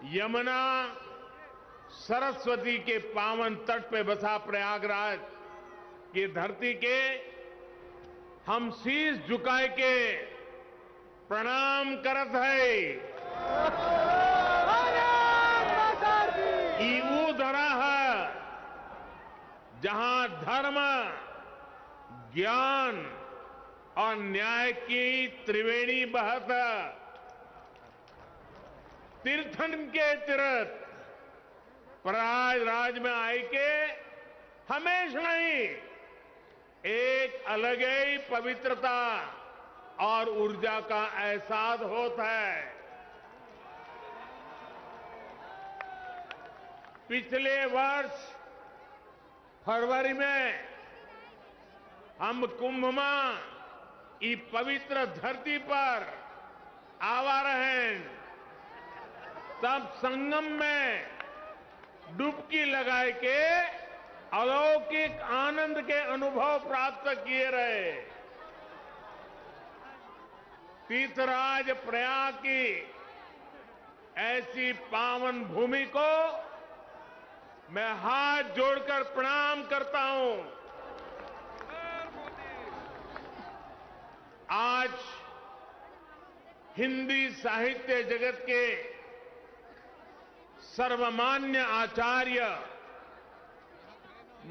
यमुना सरस्वती के पावन तट पे बसा प्रयागराज की धरती के हम शीश झुकाए के प्रणाम करत है। ई वो धरा है जहां धर्म, ज्ञान और न्याय की त्रिवेणी बहत। तीर्थन के तीर्थ प्रयागराज में आए के हमेशा ही एक अलग ही पवित्रता और ऊर्जा का एहसास होता है। पिछले वर्ष फरवरी में हम कुंभ में इस पवित्र धरती पर आवा रहे, तब संगम में डुबकी लगाए के अलौकिक आनंद के अनुभव प्राप्त किए रहे। तीर्थराज प्रयाग की ऐसी पावन भूमि को मैं हाथ जोड़कर प्रणाम करता हूं। आज हिंदी साहित्य जगत के सर्वमान्य आचार्य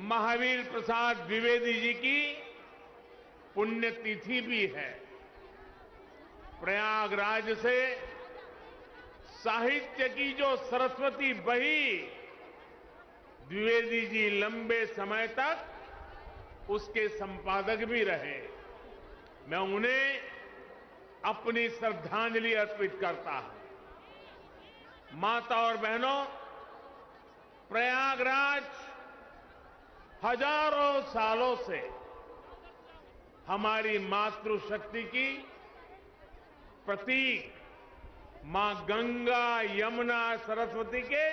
महावीर प्रसाद द्विवेदी जी की पुण्यतिथि भी है। प्रयागराज से साहित्य की जो सरस्वती बही, द्विवेदी जी लंबे समय तक उसके संपादक भी रहे। मैं उन्हें अपनी श्रद्धांजलि अर्पित करता हूं। माता और बहनों, प्रयागराज हजारों सालों से हमारी मातृशक्ति की प्रतीक मां गंगा, यमुना, सरस्वती के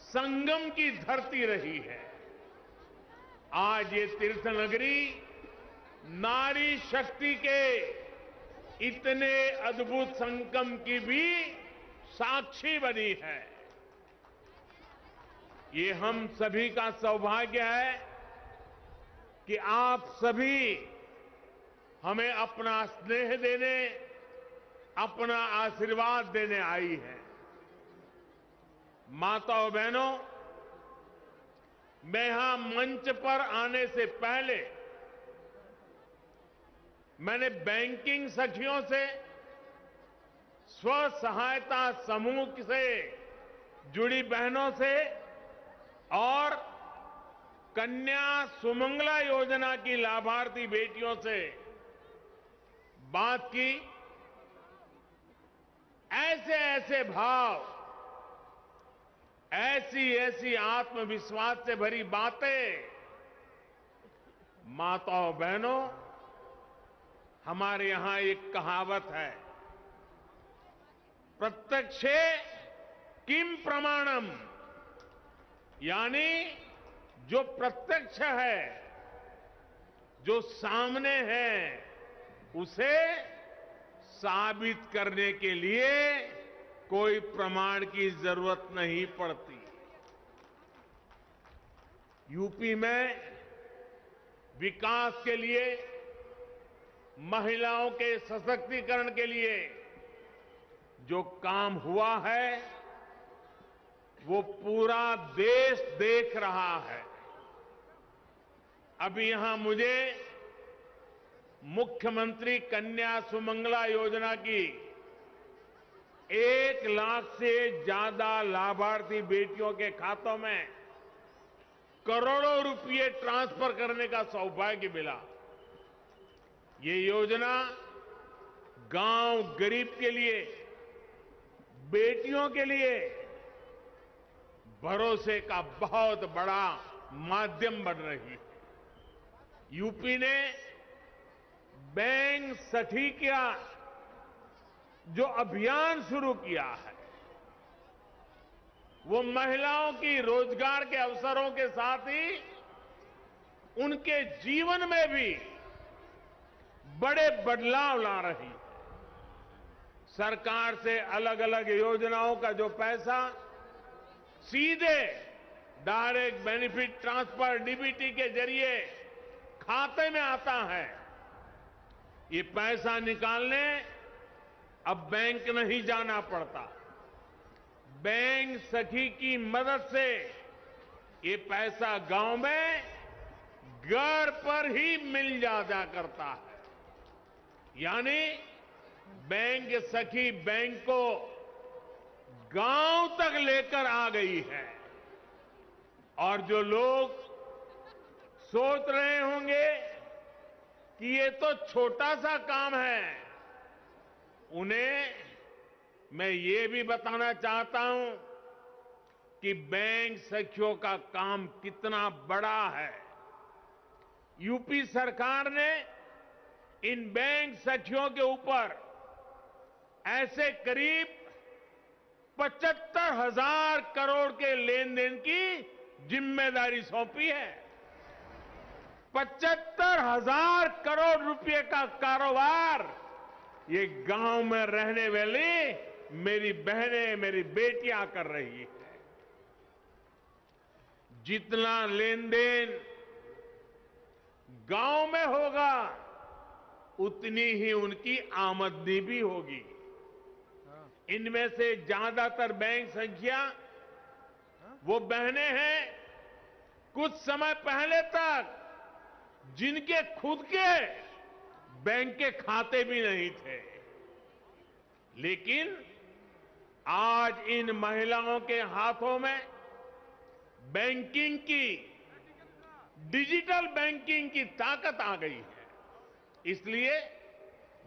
संगम की धरती रही है। आज ये तीर्थ नगरी नारी शक्ति के इतने अद्भुत संगम की भी साक्षी बनी है। ये हम सभी का सौभाग्य है कि आप सभी हमें अपना स्नेह देने, अपना आशीर्वाद देने आई हैं। माताओं बहनों, मैं यहां मंच पर आने से पहले मैंने बैंकिंग सखियों से, स्व सहायता समूह से जुड़ी बहनों से और कन्या सुमंगला योजना की लाभार्थी बेटियों से बात की। ऐसे ऐसे भाव, ऐसी ऐसी आत्मविश्वास से भरी बातें, माताओं बहनों, हमारे यहां एक कहावत है, प्रत्यक्षे किम प्रमाणम, यानी जो प्रत्यक्ष है, जो सामने है, उसे साबित करने के लिए कोई प्रमाण की जरूरत नहीं पड़ती। यूपी में विकास के लिए, महिलाओं के सशक्तिकरण के लिए जो काम हुआ है, वो पूरा देश देख रहा है। अभी यहां मुझे मुख्यमंत्री कन्या सुमंगला योजना की 1 लाख से ज्यादा लाभार्थी बेटियों के खातों में करोड़ों रुपए ट्रांसफर करने का सौभाग्य मिला। ये योजना गांव गरीब के लिए, बेटियों के लिए भरोसे का बहुत बड़ा माध्यम बन रही है। यूपी ने बैंक सखी का जो अभियान शुरू किया है, वो महिलाओं की रोजगार के अवसरों के साथ ही उनके जीवन में भी बड़े बदलाव ला रही है। सरकार से अलग अलग योजनाओं का जो पैसा सीधे डायरेक्ट बेनिफिट ट्रांसफर डीबीटी के जरिए खाते में आता है, ये पैसा निकालने अब बैंक नहीं जाना पड़ता। बैंक सखी की मदद से ये पैसा गांव में घर पर ही मिल जाया करता है। यानी बैंक सखी बैंक को गांव तक लेकर आ गई है। और जो लोग सोच रहे होंगे कि ये तो छोटा सा काम है, उन्हें मैं ये भी बताना चाहता हूं कि बैंक सखियों का काम कितना बड़ा है। यूपी सरकार ने इन बैंक सखियों के ऊपर ऐसे करीब 75,000 करोड़ के लेन देन की जिम्मेदारी सौंपी है। 75,000 करोड़ रुपए का कारोबार ये गांव में रहने वाली मेरी बहनें, मेरी बेटियां कर रही है। जितना लेन देन गांव में होगा, उतनी ही उनकी आमदनी भी होगी। इनमें से ज्यादातर बैंक संख्या वो बहनें हैं कुछ समय पहले तक जिनके खुद के बैंक के खाते भी नहीं थे, लेकिन आज इन महिलाओं के हाथों में बैंकिंग की, डिजिटल बैंकिंग की ताकत आ गई है। इसलिए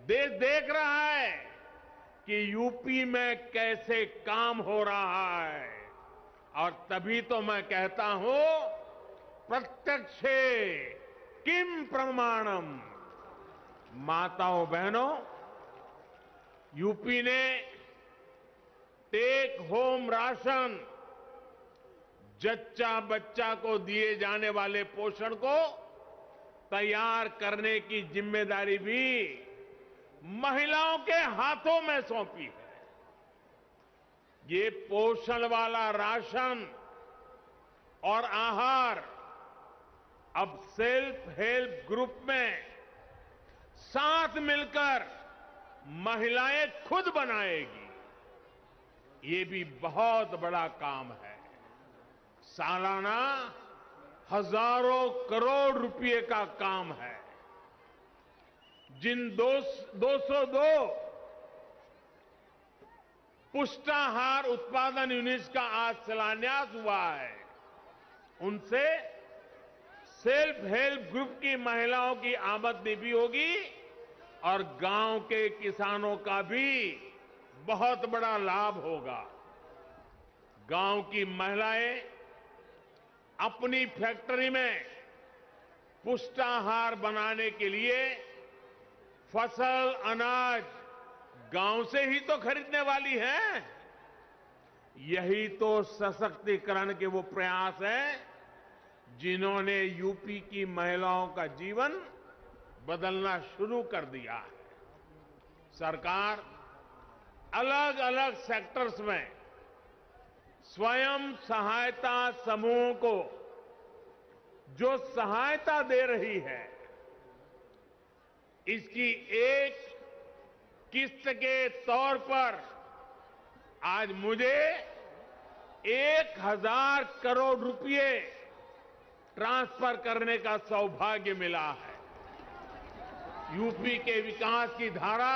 देश देख रहा है कि यूपी में कैसे काम हो रहा है। और तभी तो मैं कहता हूं, प्रत्यक्षे किम प्रमाणम। माताओं बहनों, यूपी ने टेक होम राशन, जच्चा बच्चा को दिए जाने वाले पोषण को तैयार करने की जिम्मेदारी भी महिलाओं के हाथों में सौंपी है। ये पोषण वाला राशन और आहार अब सेल्फ हेल्प ग्रुप में साथ मिलकर महिलाएं खुद बनाएगी। ये भी बहुत बड़ा काम है। सालाना हजारों करोड़ रुपए का काम है। जिन 202 पुष्टाहार उत्पादन यूनिट्स का आज शिलान्यास हुआ है, उनसे सेल्फ हेल्प ग्रुप की महिलाओं की आमदनी भी होगी और गांव के किसानों का भी बहुत बड़ा लाभ होगा। गांव की महिलाएं अपनी फैक्ट्री में पुष्टाहार बनाने के लिए फसल, अनाज गांव से ही तो खरीदने वाली है। यही तो सशक्तिकरण के वो प्रयास हैं जिन्होंने यूपी की महिलाओं का जीवन बदलना शुरू कर दिया है। सरकार अलग अलग सेक्टर्स में स्वयं सहायता समूह को जो सहायता दे रही है, इसकी एक किस्त के तौर पर आज मुझे 1,000 करोड़ रुपए ट्रांसफर करने का सौभाग्य मिला है। यूपी के विकास की धारा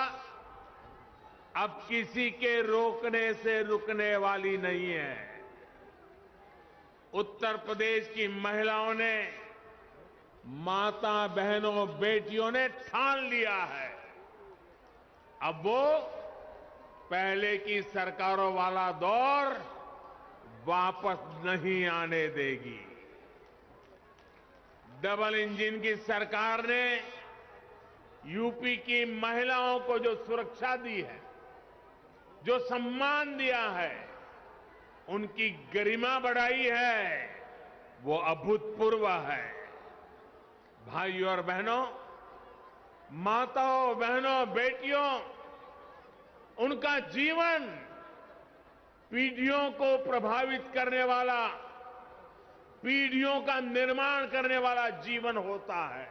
अब किसी के रोकने से रुकने वाली नहीं है। उत्तर प्रदेश की महिलाओं ने, माता बहनों बेटियों ने ठान लिया है, अब वो पहले की सरकारों वाला दौर वापस नहीं आने देगी। डबल इंजन की सरकार ने यूपी की महिलाओं को जो सुरक्षा दी है, जो सम्मान दिया है, उनकी गरिमा बढ़ाई है, वो अभूतपूर्व है। भाइयों और बहनों, माताओं, बहनों, बेटियों, उनका जीवन पीढ़ियों को प्रभावित करने वाला, पीढ़ियों का निर्माण करने वाला जीवन होता है।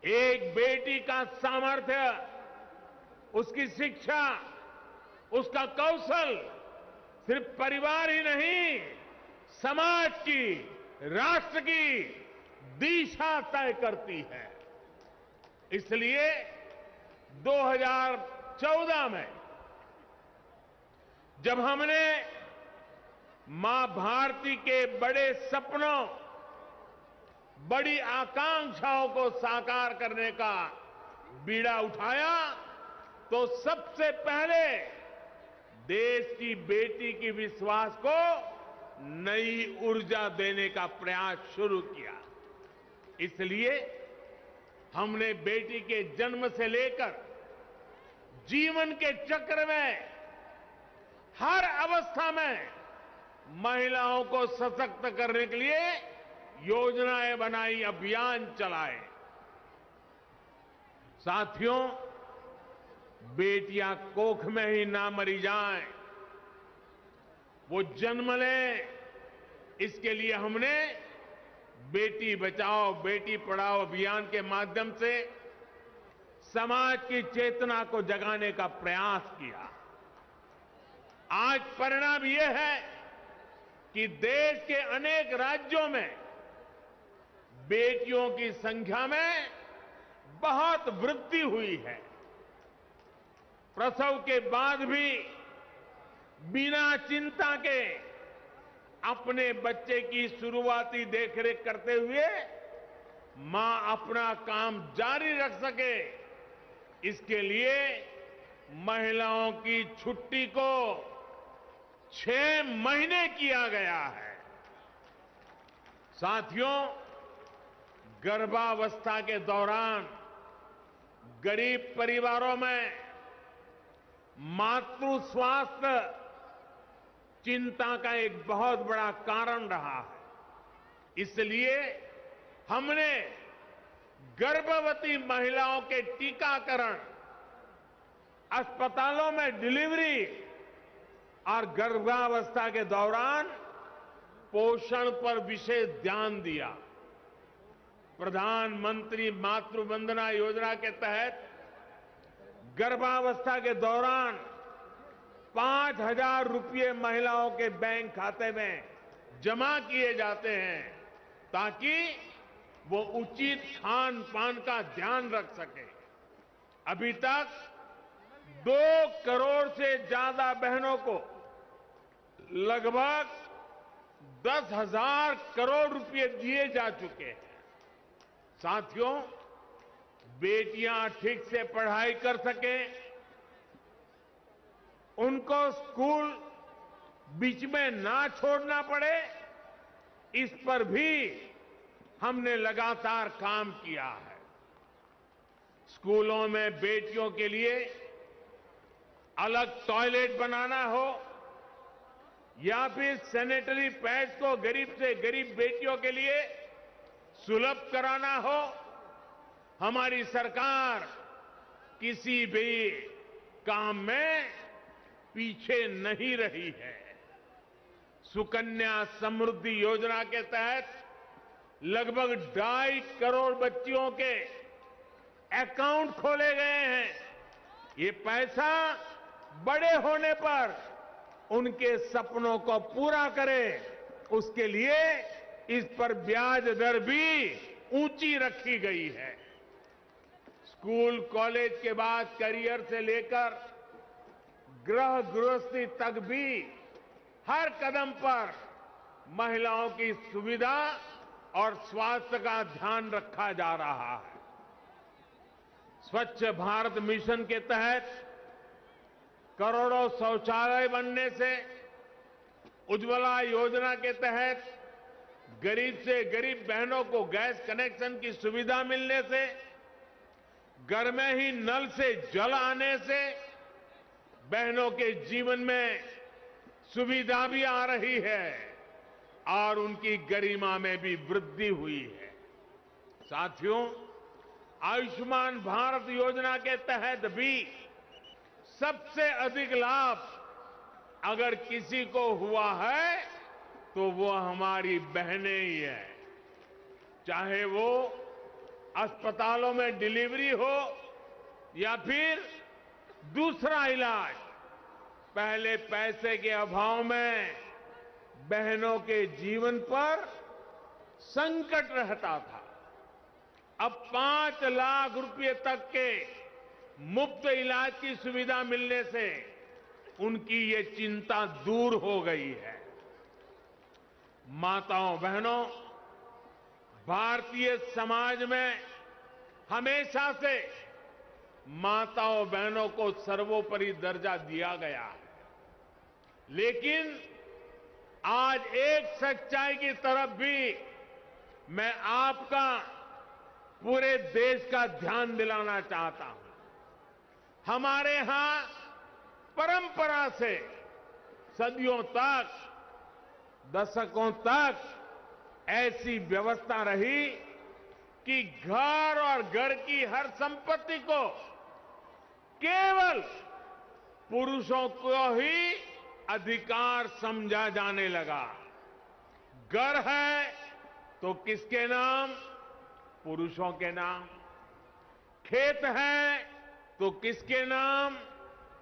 एक बेटी का सामर्थ्य, उसकी शिक्षा, उसका कौशल सिर्फ परिवार ही नहीं, समाज की, राष्ट्र की दिशा तय करती है। इसलिए 2014 में जब हमने मां भारती के बड़े सपनों, बड़ी आकांक्षाओं को साकार करने का बीड़ा उठाया, तो सबसे पहले देश की बेटी की विश्वास को नई ऊर्जा देने का प्रयास शुरू किया। इसलिए हमने बेटी के जन्म से लेकर जीवन के चक्र में हर अवस्था में महिलाओं को सशक्त करने के लिए योजनाएं बनाई, अभियान चलाए। साथियों, बेटियां कोख में ही ना मरी जाएं, वो जन्म लें, इसके लिए हमने बेटी बचाओ बेटी पढ़ाओ अभियान के माध्यम से समाज की चेतना को जगाने का प्रयास किया। आज परिणाम यह है कि देश के अनेक राज्यों में बेटियों की संख्या में बहुत वृद्धि हुई है। प्रसव के बाद भी बिना चिंता के अपने बच्चे की शुरुआती देखरेख करते हुए मां अपना काम जारी रख सके, इसके लिए महिलाओं की छुट्टी को 6 महीने किया गया है। साथियों, गर्भावस्था के दौरान गरीब परिवारों में मातृ स्वास्थ्य चिंता का एक बहुत बड़ा कारण रहा है। इसलिए हमने गर्भवती महिलाओं के टीकाकरण, अस्पतालों में डिलीवरी और गर्भावस्था के दौरान पोषण पर विशेष ध्यान दिया। प्रधानमंत्री मातृ वंदना योजना के तहत गर्भावस्था के दौरान 5,000 रुपये महिलाओं के बैंक खाते में जमा किए जाते हैं, ताकि वो उचित खान पान का ध्यान रख सके। अभी तक 2 करोड़ से ज्यादा बहनों को लगभग 10,000 करोड़ रुपए दिए जा चुके हैं। साथियों, बेटियां ठीक से पढ़ाई कर सकें, उनको स्कूल बीच में ना छोड़ना पड़े, इस पर भी हमने लगातार काम किया है। स्कूलों में बेटियों के लिए अलग टॉयलेट बनाना हो या फिर सैनिटरी पैड्स को गरीब से गरीब बेटियों के लिए सुलभ कराना हो, हमारी सरकार किसी भी काम में पीछे नहीं रही है। सुकन्या समृद्धि योजना के तहत लगभग 2.5 करोड़ बच्चियों के अकाउंट खोले गए हैं। ये पैसा बड़े होने पर उनके सपनों को पूरा करे, उसके लिए इस पर ब्याज दर भी ऊंची रखी गई है। स्कूल कॉलेज के बाद करियर से लेकर गृह गृहस्थी तक भी हर कदम पर महिलाओं की सुविधा और स्वास्थ्य का ध्यान रखा जा रहा है। स्वच्छ भारत मिशन के तहत करोड़ों शौचालय बनने से, उज्ज्वला योजना के तहत गरीब से गरीब बहनों को गैस कनेक्शन की सुविधा मिलने से, घर में ही नल से जल आने से बहनों के जीवन में सुविधा भी आ रही है और उनकी गरिमा में भी वृद्धि हुई है। साथियों, आयुष्मान भारत योजना के तहत भी सबसे अधिक लाभ अगर किसी को हुआ है तो वो हमारी बहनें ही है। चाहे वो अस्पतालों में डिलीवरी हो या फिर दूसरा इलाज। पहले पैसे के अभाव में बहनों के जीवन पर संकट रहता था। अब 5 लाख रुपए तक के मुफ्त इलाज की सुविधा मिलने से उनकी ये चिंता दूर हो गई है। माताओं बहनों, भारतीय समाज में हमेशा से माताओं बहनों को सर्वोपरि दर्जा दिया गया है। लेकिन आज एक सच्चाई की तरफ भी मैं आपका, पूरे देश का ध्यान दिलाना चाहता हूं। हमारे यहां परंपरा से सदियों तक, दशकों तक ऐसी व्यवस्था रही कि घर और घर की हर संपत्ति को केवल पुरुषों को ही अधिकार समझा जाने लगा। घर है तो किसके नाम? पुरुषों के नाम। खेत है तो किसके नाम?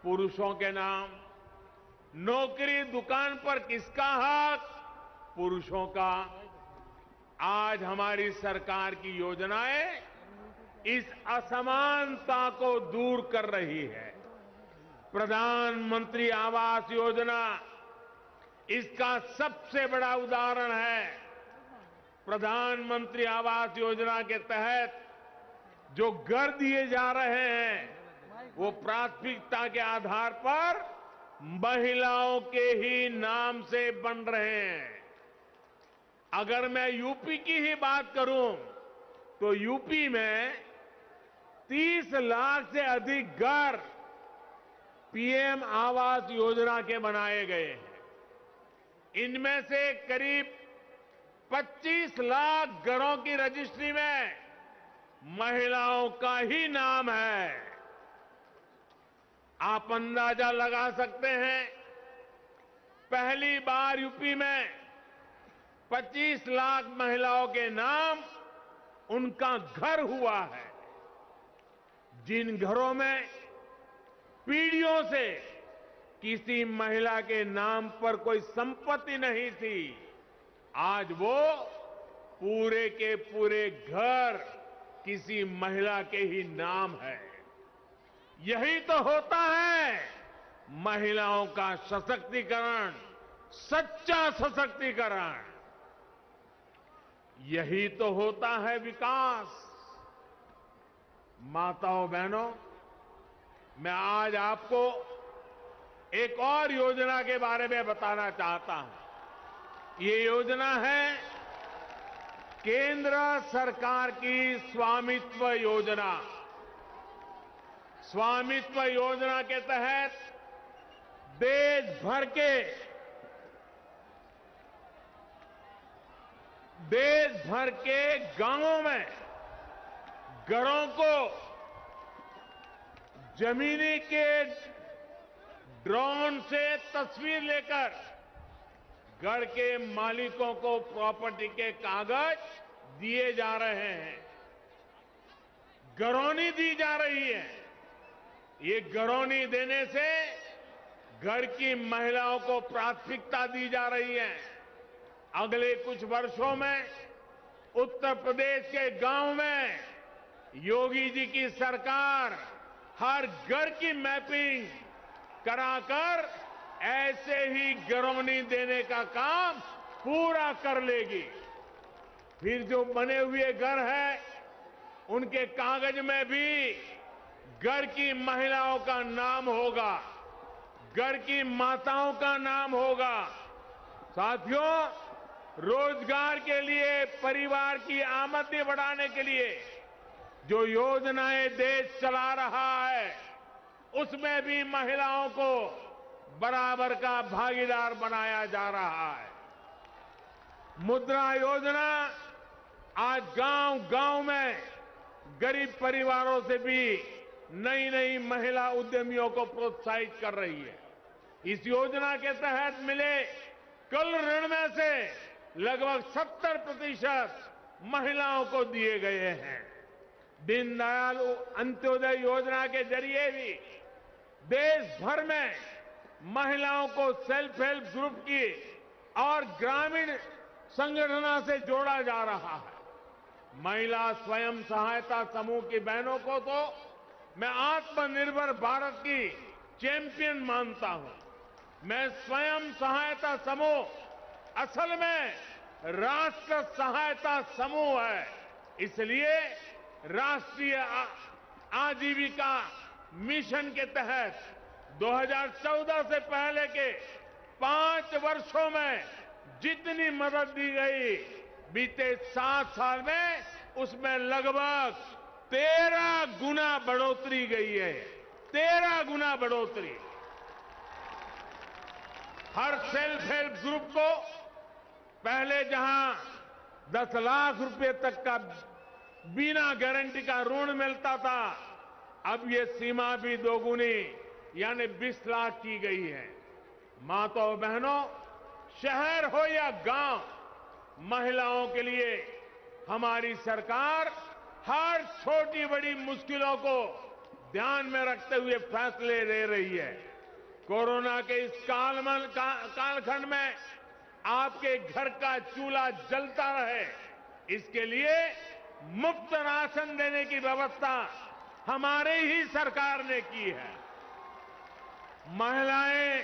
पुरुषों के नाम। नौकरी दुकान पर किसका हक? पुरुषों का। आज हमारी सरकार की योजनाएं इस असमानता को दूर कर रही है। प्रधानमंत्री आवास योजना इसका सबसे बड़ा उदाहरण है। प्रधानमंत्री आवास योजना के तहत जो घर दिए जा रहे हैं वो प्राथमिकता के आधार पर महिलाओं के ही नाम से बन रहे हैं। अगर मैं यूपी की ही बात करूं तो यूपी में 30 लाख से अधिक घर पीएम आवास योजना के बनाए गए हैं। इनमें से करीब 25 लाख घरों की रजिस्ट्री में महिलाओं का ही नाम है। आप अंदाजा लगा सकते हैं, पहली बार यूपी में 25 लाख महिलाओं के नाम उनका घर हुआ है। जिन घरों में पीढ़ियों से किसी महिला के नाम पर कोई संपत्ति नहीं थी, आज वो पूरे के पूरे घर किसी महिला के ही नाम है। यही तो होता है महिलाओं का सशक्तिकरण, सच्चा सशक्तिकरण। यही तो होता है विकास। माताओं बहनों, मैं आज आपको एक और योजना के बारे में बताना चाहता हूं। ये योजना है केंद्र सरकार की स्वामित्व योजना। स्वामित्व योजना के तहत देश भर के गांवों में घरों को जमीनी के ड्रोन से तस्वीर लेकर घर के मालिकों को प्रॉपर्टी के कागज दिए जा रहे हैं। घरौनी दी जा रही है। ये घरौनी देने से घर की महिलाओं को प्राथमिकता दी जा रही है। अगले कुछ वर्षों में उत्तर प्रदेश के गांव में योगी जी की सरकार हर घर की मैपिंग कराकर ऐसे ही घरौनी देने का काम पूरा कर लेगी। फिर जो बने हुए घर हैं, उनके कागज में भी घर की महिलाओं का नाम होगा, घर की माताओं का नाम होगा। साथियों, रोजगार के लिए, परिवार की आमदनी बढ़ाने के लिए जो योजनाएं देश चला रहा है, उसमें भी महिलाओं को बराबर का भागीदार बनाया जा रहा है। मुद्रा योजना आज गांव-गांव में गरीब परिवारों से भी नई नई महिला उद्यमियों को प्रोत्साहित कर रही है। इस योजना के तहत मिले कुल ऋण में से लगभग 70% महिलाओं को दिए गए हैं। दीनदयाल अंत्योदय योजना के जरिए भी देश भर में महिलाओं को सेल्फ हेल्प ग्रुप की और ग्रामीण संगठनों से जोड़ा जा रहा है। महिला स्वयं सहायता समूह की बहनों को तो मैं आत्मनिर्भर भारत की चैंपियन मानता हूं। मैं स्वयं सहायता समूह असल में राष्ट्र सहायता समूह है, इसलिए राष्ट्रीय आजीविका मिशन के तहत 2014 से पहले के 5 वर्षों में जितनी मदद दी गई, बीते 7 साल में उसमें लगभग 13 गुना बढ़ोतरी गई है। 13 गुना बढ़ोतरी। हर सेल्फ हेल्प ग्रुप को पहले जहां 10 लाख रुपए तक का बिना गारंटी का ऋण मिलता था, अब ये सीमा भी दोगुनी यानी 20 लाख की गई है। माताओं बहनों, शहर हो या गांव, महिलाओं के लिए हमारी सरकार हर छोटी बड़ी मुश्किलों को ध्यान में रखते हुए फैसले ले रही है। कोरोना के इस कालखंड में आपके घर का चूल्हा जलता रहे, इसके लिए मुफ्त राशन देने की व्यवस्था हमारी ही सरकार ने की है। महिलाएं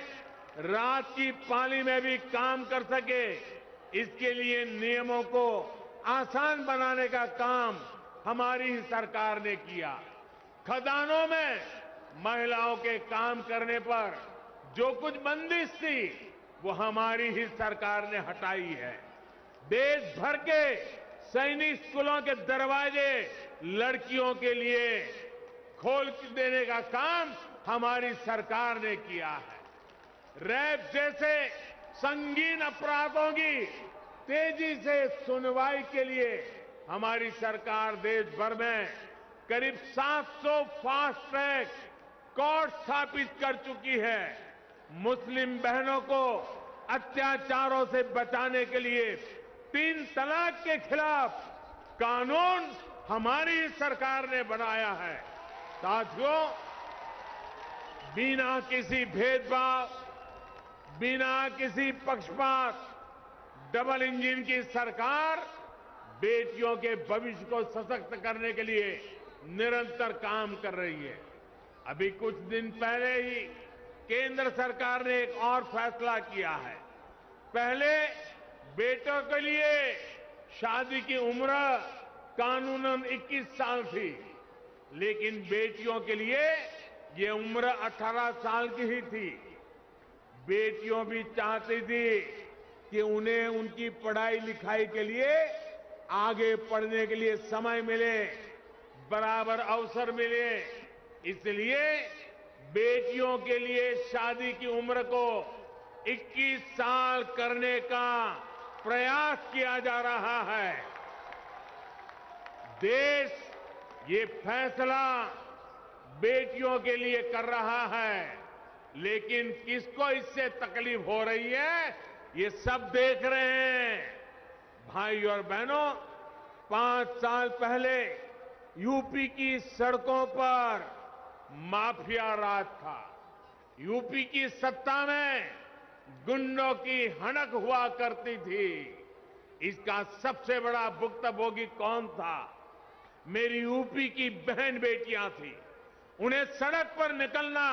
रात की पाली में भी काम कर सके, इसके लिए नियमों को आसान बनाने का काम हमारी ही सरकार ने किया। खदानों में महिलाओं के काम करने पर जो कुछ बंदिश थी, वो हमारी ही सरकार ने हटाई है। देश भर के सैनिक स्कूलों के दरवाजे लड़कियों के लिए खोल देने का काम हमारी सरकार ने किया है। रेप जैसे संगीन अपराधों की तेजी से सुनवाई के लिए हमारी सरकार देश भर में करीब 700 फास्ट ट्रैक कोर्ट स्थापित कर चुकी है। मुस्लिम बहनों को अत्याचारों से बचाने के लिए 3 तलाक के खिलाफ कानून हमारी सरकार ने बनाया है। साथियों, बिना किसी भेदभाव, बिना किसी पक्षपात, डबल इंजन की सरकार बेटियों के भविष्य को सशक्त करने के लिए निरंतर काम कर रही है। अभी कुछ दिन पहले ही केंद्र सरकार ने एक और फैसला किया है। पहले बेटों के लिए शादी की उम्र कानूनन 21 साल थी, लेकिन बेटियों के लिए ये उम्र 18 साल की ही थी। बेटियों भी चाहती थी कि उन्हें उनकी पढ़ाई लिखाई के लिए आगे पढ़ने के लिए समय मिले, बराबर अवसर मिले, इसलिए बेटियों के लिए शादी की उम्र को 21 साल करने का प्रयास किया जा रहा है। देश ये फैसला बेटियों के लिए कर रहा है, लेकिन किसको इससे तकलीफ हो रही है, ये सब देख रहे हैं। भाई और बहनों, 5 साल पहले यूपी की सड़कों पर माफिया राज था। यूपी की सत्ता में गुंडों की हनक हुआ करती थी। इसका सबसे बड़ा भुक्तभोगी कौन था? मेरी यूपी की बहन बेटियां थी। उन्हें सड़क पर निकलना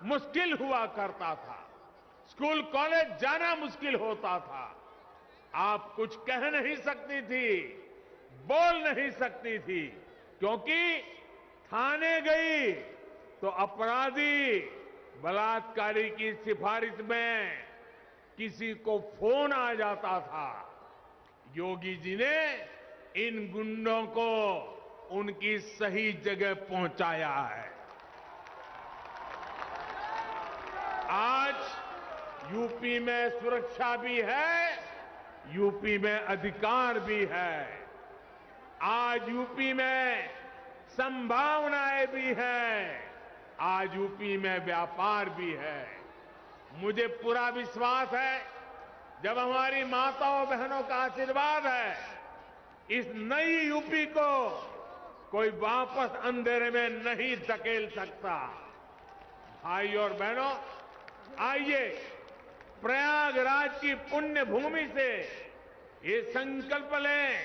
मुश्किल हुआ करता था, स्कूल कॉलेज जाना मुश्किल होता था। आप कुछ कह नहीं सकती थी, बोल नहीं सकती थी, क्योंकि थाने गई तो अपराधी बलात्कारी की सिफारिश में किसी को फोन आ जाता था। योगी जी ने इन गुंडों को उनकी सही जगह पहुंचाया है। आज यूपी में सुरक्षा भी है, यूपी में अधिकार भी है। आज यूपी में संभावनाएं भी हैं, आज यूपी में व्यापार भी है। मुझे पूरा विश्वास है, जब हमारी माताओं बहनों का आशीर्वाद है, इस नई यूपी को कोई वापस अंधेरे में नहीं धकेल सकता। भाई और बहनों, आइए प्रयागराज की पुण्य भूमि से ये संकल्प लें,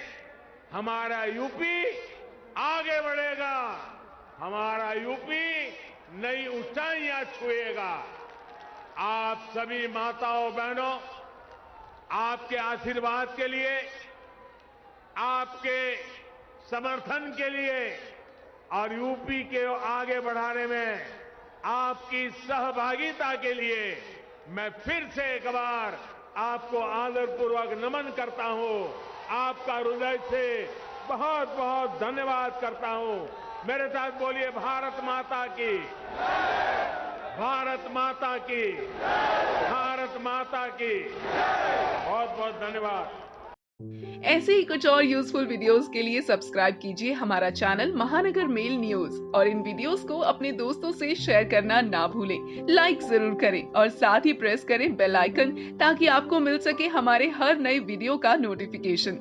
हमारा यूपी आगे बढ़ेगा, हमारा यूपी नई ऊंचाइयां छुएगा। आप सभी माताओं बहनों, आपके आशीर्वाद के लिए, आपके समर्थन के लिए और यूपी के आगे बढ़ाने में आपकी सहभागिता के लिए मैं फिर से एक बार आपको आदरपूर्वक नमन करता हूं। आपका हृदय से बहुत बहुत धन्यवाद करता हूं। मेरे साथ बोलिए, भारत माता की, भारत माता की, भारत माता की। बहुत बहुत धन्यवाद। ऐसे ही कुछ और यूजफुल वीडियोस के लिए सब्सक्राइब कीजिए हमारा चैनल महानगर मेल न्यूज और इन वीडियोस को अपने दोस्तों से शेयर करना ना भूलें। लाइक जरूर करें और साथ ही प्रेस करें बेल आइकन ताकि आपको मिल सके हमारे हर नए वीडियो का नोटिफिकेशन।